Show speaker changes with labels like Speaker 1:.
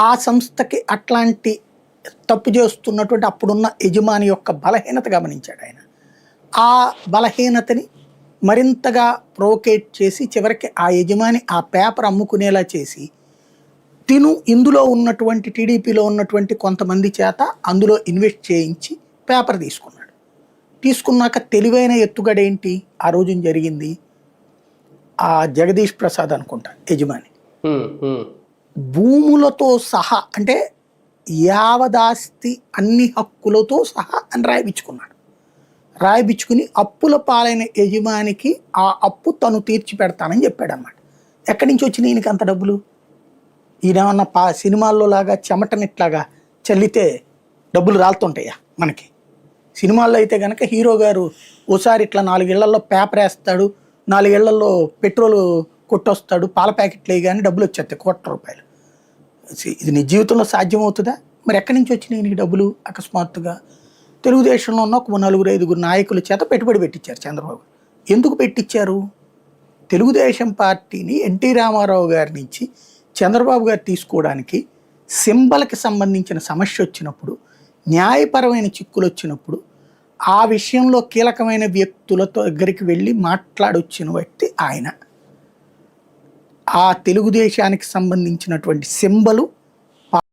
Speaker 1: ఆ సంస్థకి అట్లాంటి తప్పు చేస్తున్నటువంటి అప్పుడున్న యజమాని యొక్క బలహీనత గమనించాడు ఆయన. ఆ బలహీనతని మరింతగా ప్రొవోకేట్ చేసి చివరికి ఆ యజమాని ఆ పేపర్ అమ్ముకునేలా చేసి ఇందులో ఉన్నటువంటి టీడీపీలో ఉన్నటువంటి కొంతమంది చేత అందులో ఇన్వెస్ట్ చేయించి పేపర్ తీసుకున్నాడు. తీసుకున్నాక తెలివైన ఎత్తుగడ ఏంటి ఆ రోజున జరిగింది, ఆ జగదీష్ ప్రసాద్ అనుకుంటా యజమాని భూములతో సహా అంటే యావదాస్తి అన్ని హక్కులతో సహా అని రాయిపించుకున్నాడు. రాయిపించుకుని అప్పుల పాలైన యజమానికి ఆ అప్పు తను తీర్చి పెడతానని చెప్పాడు అన్నమాట. ఎక్కడి నుంచి వచ్చినాయి ఈయనకి అంత డబ్బులు? ఈయనేమన్నా సినిమాల్లో లాగా చెమటనిట్లాగా చల్లితే డబ్బులు రాలుతుంటాయా మనకి? సినిమాల్లో అయితే కనుక హీరో గారు ఓసారి ఇట్లా 4 ఇళ్లలో పేపర్ వేస్తాడు, 4 ఇళ్లలో పెట్రోల్ కొట్టొస్తాడు, పాల ప్యాకెట్లు వేయగానే డబ్బులు వచ్చేస్తాయి ₹1,00,00,000. ఇది నీ జీవితంలో సాధ్యమవుతుందా? మరి ఎక్కడి నుంచి వచ్చినాయి నీకు డబ్బులు? అకస్మాత్తుగా తెలుగుదేశంలో ఉన్న ఒక 4-5 నాయకుల చేత పెట్టుబడి పెట్టించారు చంద్రబాబు. ఎందుకు పెట్టించారు? తెలుగుదేశం పార్టీని ఎన్టీ రామారావు గారి నుంచి చంద్రబాబు గారు తీసుకోవడానికి సింబల్కి సంబంధించిన సమస్య వచ్చినప్పుడు, న్యాయపరమైన చిక్కులు వచ్చినప్పుడు ఆ విషయంలో కీలకమైన వ్యక్తులతో దగ్గరికి వెళ్ళి మాట్లాడొచ్చిన వ్యక్తి ఆయన. ఆ తెలుగుదేశానికి సంబంధించినటువంటి సింబలు